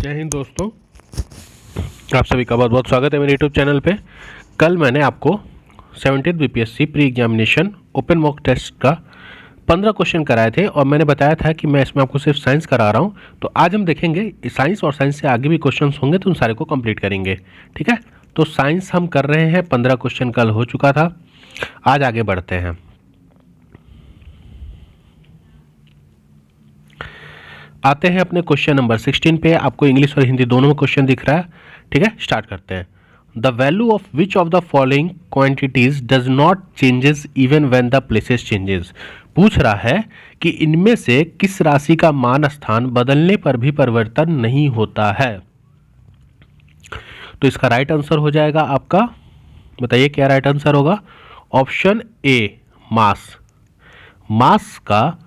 जय हिंद दोस्तों, आप सभी का बहुत बहुत स्वागत है मेरे यूट्यूब चैनल पे। कल मैंने आपको 17th BPSC pre examination open mock test का 15 क्वेश्चन कराए थे और मैंने बताया था कि मैं इसमें आपको सिर्फ साइंस करा रहा हूँ। तो आज हम देखेंगे साइंस और साइंस से आगे भी क्वेश्चन होंगे तो उन सारे को कंप्लीट करेंगे। ठीक है, तो साइंस हम कर रहे हैं, 15 क्वेश्चन कल हो चुका था। आज आगे बढ़ते हैं। आते हैं अपने क्वेश्चन नंबर 16 पे। आपको इंग्लिश और हिंदी दोनों में क्वेश्चन दिख रहा है। ठीक है, स्टार्ट करते हैं। The value of which of the following quantities does not changes even when the places changes. पूछ रहा है कि इनमें से किस राशि का मान स्थान बदलने पर भी परिवर्तन नहीं होता है। तो इसका राइट आंसर हो जाएगा आपका, बताइए क्या राइट आंसर होगा। ऑप्शन ए मास। मास का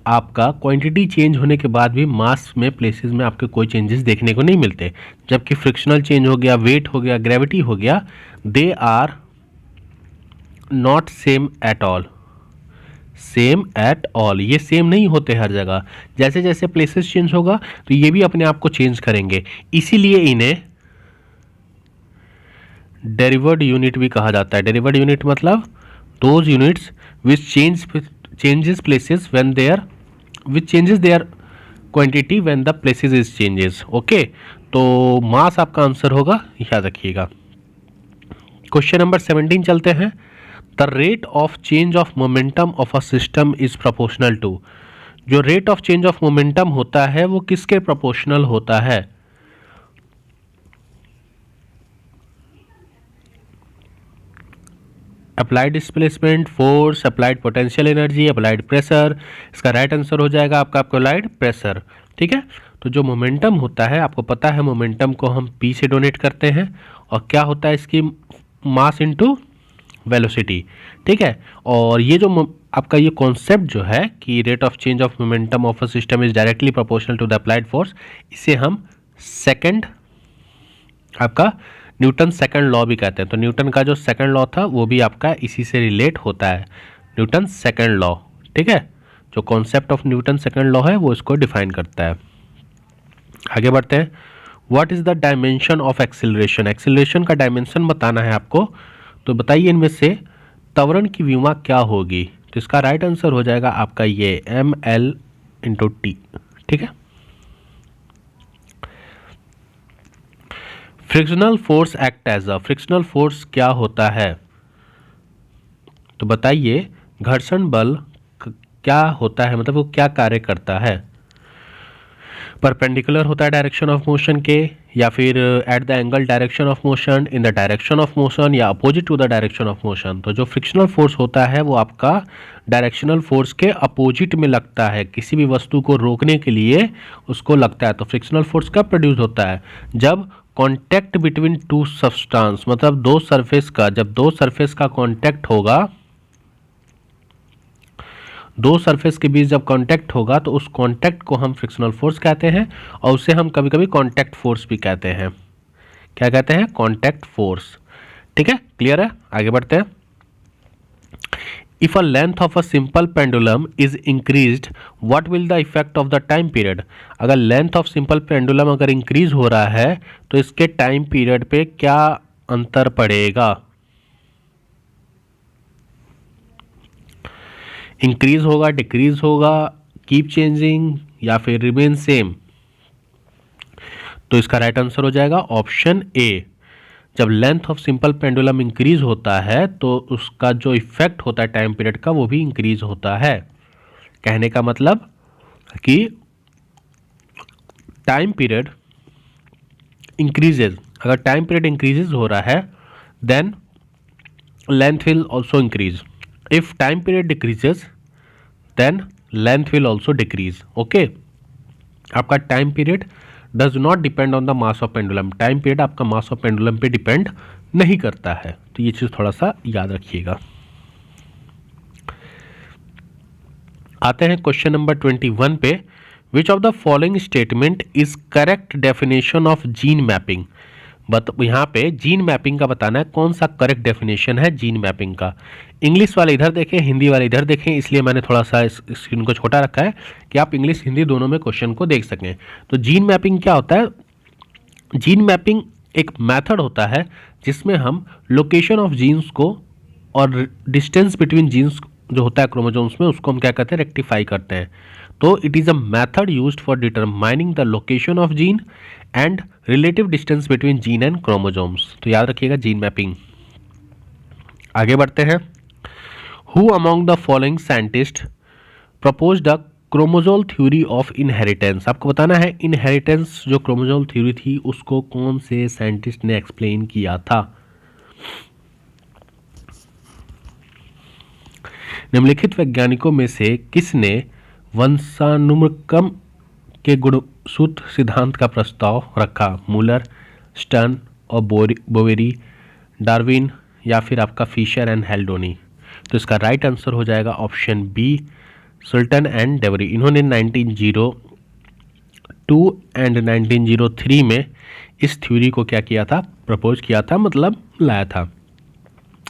आपका क्वांटिटी चेंज होने के बाद भी मास में प्लेसेस में आपके कोई चेंजेस देखने को नहीं मिलते, जबकि फ्रिक्शनल चेंज हो गया, वेट हो गया, ग्रेविटी हो गया, they are not same at all. Same at all, ये सेम नहीं होते हर जगह। जैसे जैसे प्लेसेस चेंज होगा तो ये भी अपने आप को चेंज करेंगे, इसीलिए इन्हें डेरिवेड यूनिट भी कहा जाता है। डेरिवेड यूनिट मतलब those units which changes places when which changes their quantity when the places is changes। Okay, तो मास आपका आंसर होगा, याद रखिएगा। क्वेश्चन नंबर 17 चलते हैं। The rate of change of momentum of a system is proportional to. जो rate of change of momentum होता है वो किसके प्रोपोर्शनल होता है। Applied displacement, force, applied potential energy, applied pressure. इसका राइट आंसर हो जाएगा आपका अप्लाइड प्रेशर। ठीक है, तो जो मोमेंटम होता है, आपको पता है मोमेंटम को हम पी से डोनेट करते हैं और क्या होता है इसकी मास इनटू वेलोसिटी। ठीक है, और ये जो आपका ये कॉन्सेप्ट जो है कि rate of change of momentum of a system is directly proportional to the applied force, इसे हम सेकंड आपका न्यूटन सेकंड लॉ भी कहते हैं। तो न्यूटन का जो सेकंड लॉ था वो भी आपका इसी से रिलेट होता है, न्यूटन सेकंड लॉ। ठीक है, जो concept of Newton second law है वो इसको डिफाइन करता है। आगे बढ़ते हैं। What is the dimension of acceleration. Acceleration का डायमेंशन बताना है आपको, तो बताइए इनमें से त्वरण की विमा क्या होगी। तो इसका राइट आंसर हो जाएगा आपका ये ml/t। ठीक है, frictional force act as a. Frictional force क्या होता है, तो बताइए घर्षण बल क्या होता है, मतलब वो क्या कार्य करता है। परपेंडिकुलर होता है डायरेक्शन ऑफ मोशन के, या फिर at the angle direction of motion, in the direction of motion, या opposite to the direction of motion. तो जो फ्रिक्शनल फोर्स होता है वो आपका डायरेक्शनल फोर्स के अपोजिट में लगता है, किसी भी वस्तु को रोकने के लिए उसको लगता है। तो फ्रिक्शनल फोर्स कब प्रोड्यूस होता है, जब कॉन्टैक्ट बिटवीन टू सब्सटेंस, मतलब दो सरफेस का, जब दो सरफेस का कॉन्टैक्ट होगा, दो सरफेस के बीच जब कांटेक्ट होगा तो उस कांटेक्ट को हम फ्रिक्शनल फोर्स कहते हैं, और उसे हम कभी कभी कांटेक्ट फोर्स भी कहते हैं। क्या कहते हैं, कांटेक्ट फोर्स। ठीक है, क्लियर है, आगे बढ़ते हैं। If a length of a simple pendulum is increased, what will the effect of the time period. अगर लेंथ ऑफ सिंपल पेंडुलम अगर इंक्रीज हो रहा है तो इसके टाइम पीरियड पे क्या अंतर पड़ेगा। इंक्रीज होगा, डिक्रीज होगा, कीप चेंजिंग, या फिर रिमेन सेम। तो इसका राइट आंसर हो जाएगा ऑप्शन ए। जब length of simple pendulum increase होता है तो उसका जो इफेक्ट होता है टाइम पीरियड का वो भी इंक्रीज होता है। कहने का मतलब कि टाइम पीरियड इंक्रीजेज, अगर टाइम पीरियड इंक्रीजेज हो रहा है then length will also increase. If time period decreases then length will also decrease। okay, आपका time period does not depend on the mass of pendulum. Time period आपका mass of pendulum पे depend नहीं करता है, तो ये चीज थोड़ा सा याद रखिएगा। आते हैं क्वेश्चन नंबर 21 पे। विच of the following statement is correct definition of gene mapping. यहाँ पे जीन मैपिंग का बताना है, कौन सा करेक्ट डेफिनेशन है जीन मैपिंग का। इंग्लिश वाले इधर देखें, हिंदी वाले इधर देखें, इसलिए मैंने थोड़ा सा स्क्रीन को छोटा रखा है कि आप इंग्लिश हिंदी दोनों में क्वेश्चन को देख सकें। तो जीन मैपिंग क्या होता है, जीन मैपिंग एक मेथड होता है जिसमें हम लोकेशन ऑफ जीन्स को और डिस्टेंस बिटवीन जीन्स जो होता है क्रोमोसोम्स में उसको हम क्या करते हैं, रेक्टिफाई करते हैं। तो it is a method used for determining the location of gene and relative distance between gene and chromosomes. तो याद रखिएगा जीन मैपिंग। आगे बढ़ते हैं। Who among the following scientist proposed the chromosomal theory of inheritance. आपको बताना है inheritance जो क्रोमोजोल थ्योरी थी उसको कौन से साइंटिस्ट ने एक्सप्लेन किया था। निम्नलिखित वैज्ञानिकों में से किसने वंशानुक्रम के गुणसूत्र सिद्धांत का प्रस्ताव रखा। मूलर, स्टर्न और बोवेरी, डार्विन या फिर आपका फिशर एंड हेल्डोनी। तो इसका राइट आंसर हो जाएगा ऑप्शन बी, सुल्टन एंड डेवरी। इन्होंने 1902 एंड 1903 में इस थ्योरी को क्या किया था, प्रपोज किया था, मतलब लाया था।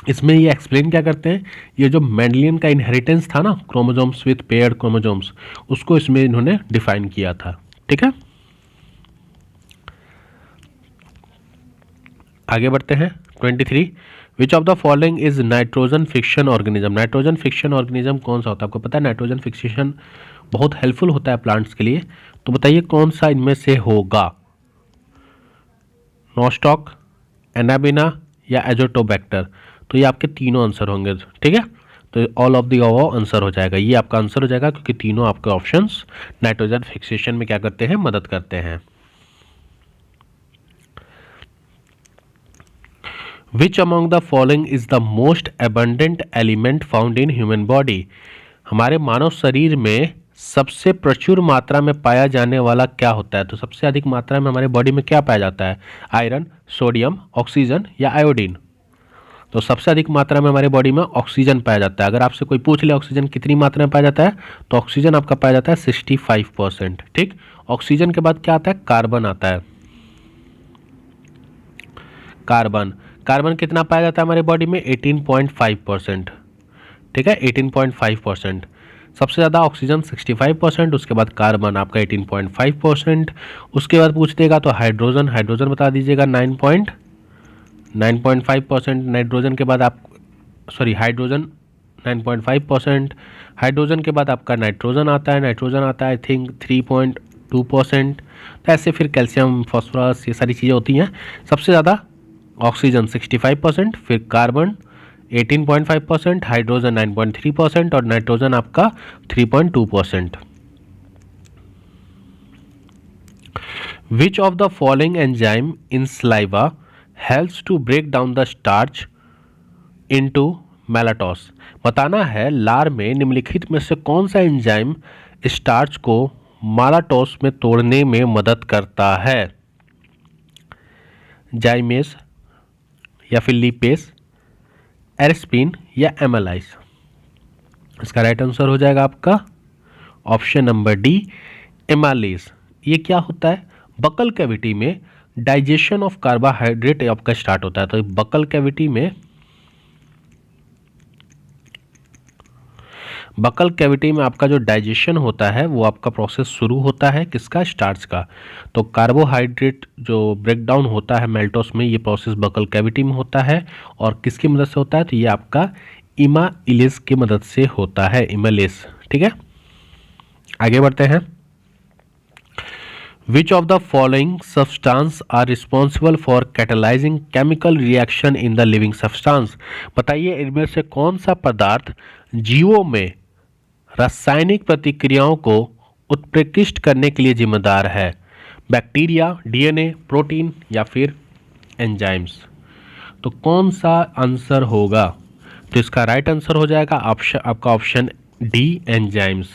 इसमें ये एक्सप्लेन क्या करते हैं, ये जो मेंडेलियन का इनहेरिटेंस था ना, क्रोमोसोम्स विथ पेयर्ड क्रोमोसोम्स, उसको इसमें इन्होंने डिफाइन किया था। ठीक है, आगे बढ़ते हैं। 23 विच of the following is nitrogen fiction organism. Nitrogen fiction organism कौन सा होता है, आपको पता है नाइट्रोजन फिक्सेशन बहुत हेल्पफुल होता है प्लांट्स के लिए, तो बताइए कौन सा इनमें से होगा। नोस्टॉक, एनाबिना या एजोटोबैक्टर। तो ये आपके तीनों आंसर होंगे। ठीक है, तो all of the above answer हो जाएगा, ये आपका आंसर हो जाएगा क्योंकि तीनों आपके ऑप्शंस नाइट्रोजन फिक्सेशन में क्या करते हैं, मदद करते हैं। Which among the following is the most abundant element found in human body? हमारे मानव शरीर में सबसे प्रचुर मात्रा में पाया जाने वाला क्या होता है। तो सबसे अधिक मात्रा में हमारे बॉडी में क्या पाया जाता है, आयरन, सोडियम, ऑक्सीजन या आयोडीन। तो सबसे अधिक मात्रा में हमारे बॉडी में ऑक्सीजन पाया जाता है। अगर आपसे कोई पूछ ले ऑक्सीजन कितनी मात्रा में पाया जाता है, तो ऑक्सीजन आपका पाया जाता है 65%। ठीक, ऑक्सीजन के बाद क्या आता है, कार्बन आता है। कार्बन कितना पाया जाता है हमारे बॉडी में, 18.5%। ठीक है, 18.5%। सबसे ज़्यादा ऑक्सीजन 65%, उसके बाद कार्बन आपका 18.5%। उसके बाद पूछ देगा तो हाइड्रोजन बता दीजिएगा 9.5%। नाइट्रोजन के बाद आप हाइड्रोजन 9.5%। हाइड्रोजन के बाद आपका नाइट्रोजन आता है आई थिंक 3.2%। तो ऐसे फिर कैल्शियम, फॉस्फोरस, ये सारी चीज़ें होती हैं। सबसे ज़्यादा ऑक्सीजन 65%, फिर कार्बन 18.5%, हाइड्रोजन 9.3% और नाइट्रोजन आपका 3.2%। Which of the following enzyme in saliva helps to break down the starch into maltose. बताना है लार में निम्नलिखित में से कौन सा एंजाइम स्टार्च को मालाटोस में तोड़ने में मदद करता है। जाइमेस या फिर लिपेस, एरिस्पिन या एमालाइज। इसका राइट आंसर हो जाएगा आपका ऑप्शन नंबर डी, एमालेज। ये क्या होता है, बकल कैविटी में डाइजेशन ऑफ कार्बोहाइड्रेट आपका स्टार्ट होता है। तो बकल कैविटी में आपका जो डाइजेशन होता है वो आपका प्रोसेस शुरू होता है किसका, स्टार्च का। तो कार्बोहाइड्रेट जो ब्रेकडाउन होता है मेल्टोस में, ये प्रोसेस बकल कैविटी में होता है। और किसकी मदद से होता है, तो ये आपका इमाइलेज की मदद से होता है, इमाइलेज। ठीक है, आगे बढ़ते हैं। Which of the following substance are responsible for catalysing chemical reaction in the living substance. बताइए इनमें से कौन सा पदार्थ जीवों में रासायनिक प्रतिक्रियाओं को उत्प्रेक्षित करने के लिए जिम्मेदार है। बैक्टीरिया, डीएनए, प्रोटीन या फिर एंजाइम्स। तो कौन सा आंसर होगा, तो इसका राइट आंसर हो जाएगा आपका ऑप्शन डी, एंजाइम्स।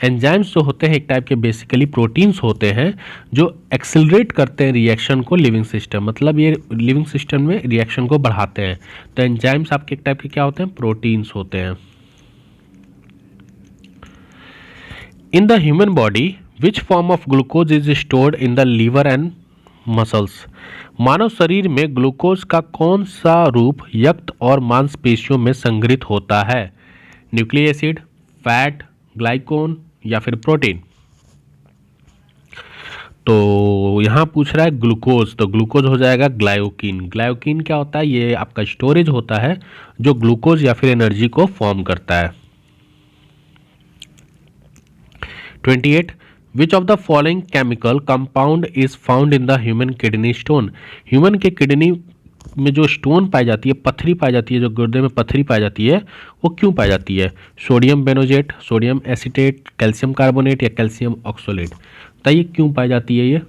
एंजाइम्स जो होते हैं एक टाइप के बेसिकली प्रोटीन्स होते हैं जो एक्सेलरेट करते हैं रिएक्शन को लिविंग सिस्टम, मतलब ये लिविंग सिस्टम में रिएक्शन को बढ़ाते हैं। तो एंजाइम्स आपके एक टाइप के क्या होते हैं, प्रोटीन्स होते हैं। In the human body which form of glucose is stored in the liver and muscles. मानव शरीर में ग्लूकोज का कौन सा रूप यकृत और मांसपेशियों में संग्रहित होता है। न्यूक्लिक एसिड, फैट, ग्लाइकोन या फिर प्रोटीन। तो यहाँ पूछ रहा है ग्लूकोज, तो ग्लूकोज हो जाएगा ग्लाइकोकिन। ग्लाइकोकिन क्या होता है? ये आपका स्टोरेज होता है जो ग्लूकोज या फिर एनर्जी को फॉर्म करता है। 28 विच of the following chemical compound is found in the human kidney stone. Human के किडनी में जो स्टोन पाई जाती है, पत्थरी पाई जाती है, जो गुर्दे में पत्थरी पाई जाती है, वो क्यों पाई जाती है? Sodium benzoate, sodium acetate, calcium carbonate या कैल्शियम ऑक्सोलेट। बताइए क्यों पाई जाती है ये?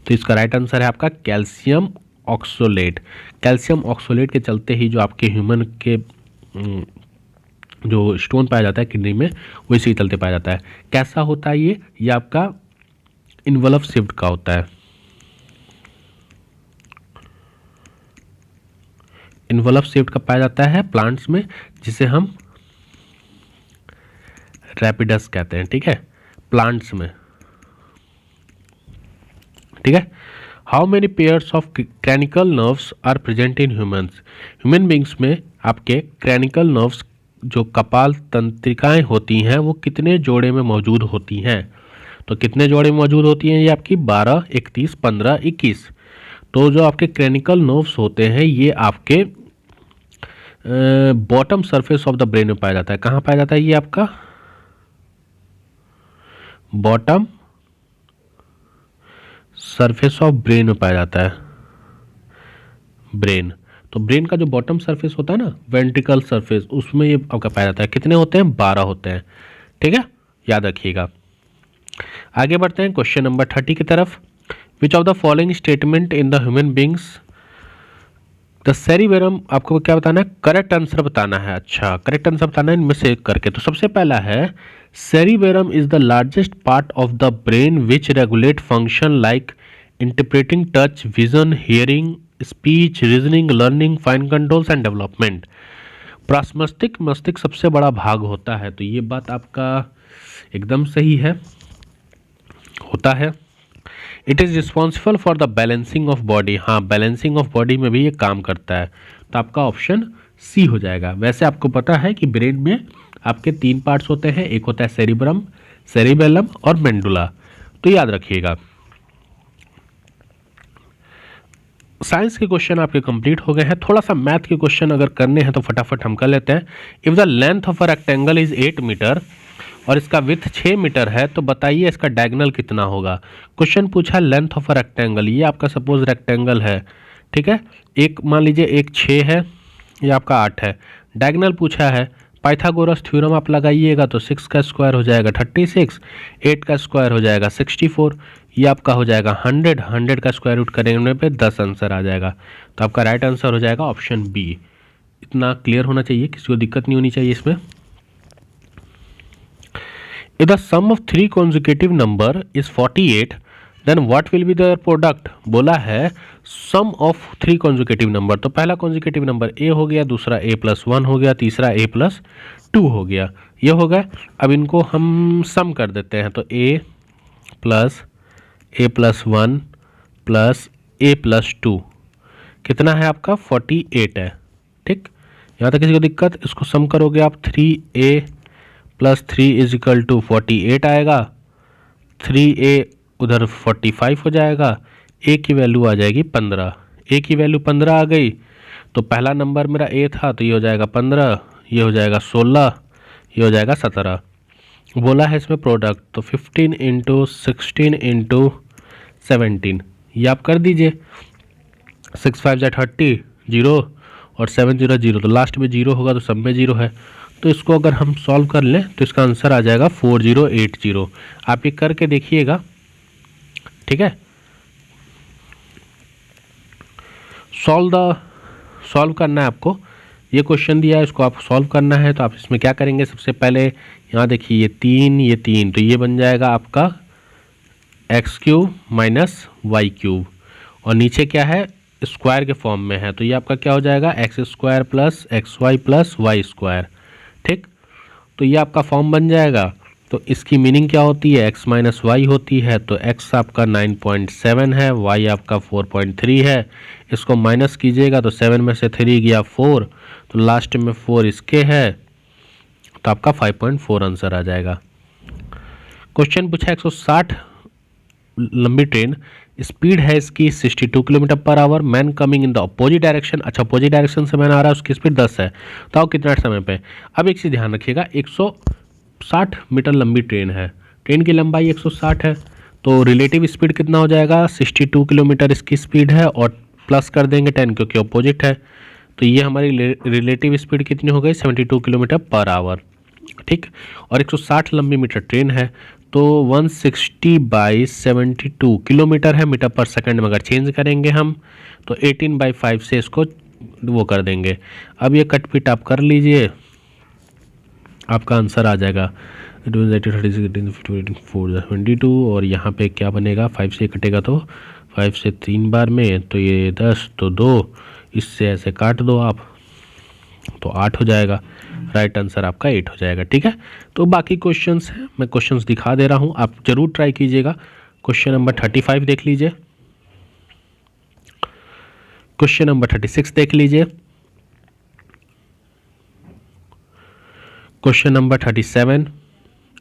तो इसका राइट आंसर है आपका कैल्शियम ऑक्सोलेट। कैल्शियम ऑक्सोलेट के चलते ही जो आपके ह्यूमन के जो स्टोन पाया जाता है किडनी में, वो इसी चलते पाया जाता है। कैसा होता है ये आपका इन्वलप शिफ्ट का होता है। इन्वलप शिफ्ट का पाया जाता है प्लांट्स में, जिसे हम रैपिडस कहते हैं। ठीक है, प्लांट्स में। ठीक है, how many pairs of cranial nerves are present in humans. Human beings में आपके क्रैनिकल नर्व्स जो कपाल तंत्रिकाएं होती हैं, वो कितने जोड़े में मौजूद होती हैं? तो कितने जोड़े में मौजूद होती हैं? ये आपकी 12, 31, 15, 21। तो जो आपके क्रैनिकल नर्व्स होते हैं, ये आपके bottom surface of the brain में पाया जाता है। कहाँ पाया जाता है ये आपका? बॉटम सरफेस ऑफ ब्रेन में पाया जाता है। ब्रेन, तो ब्रेन का जो बॉटम सरफेस होता है ना, वेंट्रिकल सरफेस, उसमें ये आपका पाया जाता है। कितने होते हैं? 12 होते हैं। ठीक है, याद रखिएगा। आगे बढ़ते हैं क्वेश्चन नंबर 30 की तरफ। विच of the following statement in the human beings the cerebrum, आपको क्या बताना है? करेक्ट आंसर बताना है। अच्छा, करेक्ट आंसर बताना है इनमें से एक करके। तो सबसे पहला है cerebrum is the largest part of the brain which regulate function like interpreting touch, vision, hearing, speech, reasoning, learning, fine controls and development. मस्तिष्क सबसे बड़ा भाग होता है, तो ये बात आपका एकदम सही है, होता है। It is responsible for the balancing of body. हाँ, बैलेंसिंग ऑफ बॉडी में भी ये काम करता है, तो आपका ऑप्शन सी हो जाएगा। वैसे आपको पता है कि ब्रेन में आपके 3 पार्ट्स होते हैं, एक होता है सेरिब्रम, सेरिबेलम और मेंडुला, तो याद रखिएगा। साइंस के क्वेश्चन आपके कंप्लीट हो गए हैं। थोड़ा सा मैथ के क्वेश्चन अगर करने हैं तो फटाफट हम कर लेते हैं। If the length of a rectangle is 8 metre और इसका विथ 6 मीटर है, तो बताइए इसका डायगोनल कितना होगा। क्वेश्चन पूछा लेंथ ऑफ अ रेक्टेंगल, ये आपका सपोज रेक्टेंगल है। ठीक है, एक मान लीजिए एक 6 है, ये आपका 8 है। डायगोनल पूछा है, पाइथागोरस थ्योरम आप लगाइएगा तो 6 का स्क्वायर हो जाएगा 36, 8 का स्क्वायर हो जाएगा 64, ये आपका हो जाएगा 100, 100 का स्क्वायर रूट करेंगे पे 10 आंसर आ जाएगा। तो आपका राइट आंसर हो जाएगा ऑप्शन बी। इतना क्लियर होना चाहिए, किसी को दिक्कत नहीं होनी चाहिए इसमें। If the sum of 3 consecutive number is 48 then what will be their product. बोला है सम ऑफ 3 कॉन्जिक्यूटिव नंबर, तो पहला कॉन्जिक्यूटिव नंबर ए हो गया, दूसरा a+1 हो गया, तीसरा a+2 हो गया, ये हो गया। अब इनको हम सम कर देते हैं, तो a+1 प्लस a+2 कितना है आपका? 48 है। ठीक, यहाँ तक किसी को दिक्कत? इसको सम करोगे आप, 3a+3 इज इक्वल टू 48 आएगा, 3a उधर 45 हो जाएगा, a की वैल्यू आ जाएगी 15। a की वैल्यू 15 आ गई, तो पहला नंबर मेरा a था, तो ये हो जाएगा 15, ये हो जाएगा 16, ये हो जाएगा 17। बोला है इसमें प्रोडक्ट, तो 15 × 16 × 17, ये आप कर दीजिए। 6 5 जा 30, 0 और 7 0 0, तो लास्ट में 0 होगा, तो सब में 0 है। तो इसको अगर हम सॉल्व कर लें तो इसका आंसर आ जाएगा 4080। आप ये करके देखिएगा। ठीक है, सॉल्व करना है आपको। ये क्वेश्चन दिया है, इसको आप सॉल्व करना है। तो आप इसमें क्या करेंगे, सबसे पहले यहाँ देखिए ये 3, तो ये बन जाएगा आपका x³ माइनस y³, और नीचे क्या है, स्क्वायर के फॉर्म में है, तो ये आपका क्या हो जाएगा, x² plus xy plus y²। ठीक, तो ये आपका फॉर्म बन जाएगा। तो इसकी मीनिंग क्या होती है, x माइनस वाई होती है, तो x आपका 9.7 है, y आपका 4.3 है। इसको माइनस कीजिएगा तो 7 में से 3 गया 4, तो लास्ट में 4 इसके है, तो आपका 5.4 आंसर आ जाएगा। क्वेश्चन पूछा 160 लंबी ट्रेन, स्पीड है इसकी 62 kilometre per hour, man coming in the opposite direction, अच्छा अपोजिट डायरेक्शन से मैन आ रहा है, उसकी स्पीड 10 है, तो आओ कितना समय पे। अब एक चीज़ ध्यान रखिएगा, 160 मीटर लंबी ट्रेन है, ट्रेन की लंबाई 160 है, तो रिलेटिव स्पीड कितना हो जाएगा, 62 किलोमीटर इसकी स्पीड है और प्लस कर देंगे 10 क्योंकि अपोजिट है, तो ये हमारी रिलेटिव स्पीड कितनी हो गई, 72 किलोमीटर पर आवर, ठीक। और 160 लंबी मीटर ट्रेन है, तो 160/72 किलोमीटर है, मीटर पर सेकंड में अगर चेंज करेंगे हम तो 18/5 से इसको वो कर देंगे। अब ये कट पिट आप कर लीजिए, आपका आंसर आ जाएगा 22 और यहाँ पे क्या बनेगा, 5 से कटेगा तो 5 से 3 बार में, तो ये 10 तो 2, इससे ऐसे काट दो आप तो 8 हो जाएगा, राइट आंसर आपका 8 हो जाएगा, ठीक है। तो बाकी क्वेश्चंस हैं, मैं क्वेश्चंस दिखा दे रहा हूँ, आप जरूर ट्राई कीजिएगा। क्वेश्चन नंबर 35 देख लीजिए, क्वेश्चन नंबर 36 देख लीजिए, क्वेश्चन नंबर 37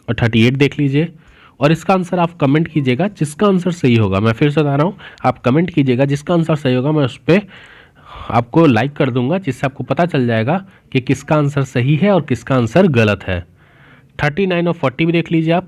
और 38 देख लीजिए, और इसका आंसर आप कमेंट कीजिएगा, जिसका आंसर सही होगा, मैं फिर से बता रहा हूँ, आप कमेंट कीजिएगा, जिसका आंसर सही होगा मैं उस पर आपको लाइक कर दूंगा, जिससे आपको पता चल जाएगा कि किसका आंसर सही है और किसका आंसर गलत है। 39 और 40 भी देख लीजिए आप,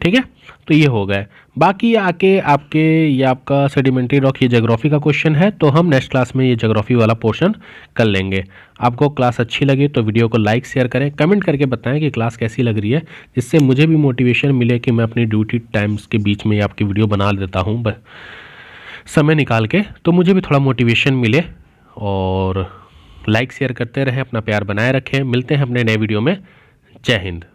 ठीक है। तो ये हो गए, बाकी आके आपके ये आपका सेडिमेंट्री रॉक, ये ज्योग्राफी का क्वेश्चन है, तो हम नेक्स्ट क्लास में ये ज्योग्राफी वाला पोर्शन कर लेंगे। आपको क्लास अच्छी लगी तो वीडियो को लाइक शेयर करें, कमेंट करके बताएं कि क्लास कैसी लग रही है, जिससे मुझे भी मोटिवेशन मिले कि मैं अपनी ड्यूटी टाइम्स के बीच में आपकी वीडियो बना देता हूँ समय निकाल के, तो मुझे भी थोड़ा मोटिवेशन मिले। और लाइक शेयर करते रहें, अपना प्यार बनाए रखें, मिलते हैं अपने नए वीडियो में। जय हिंद।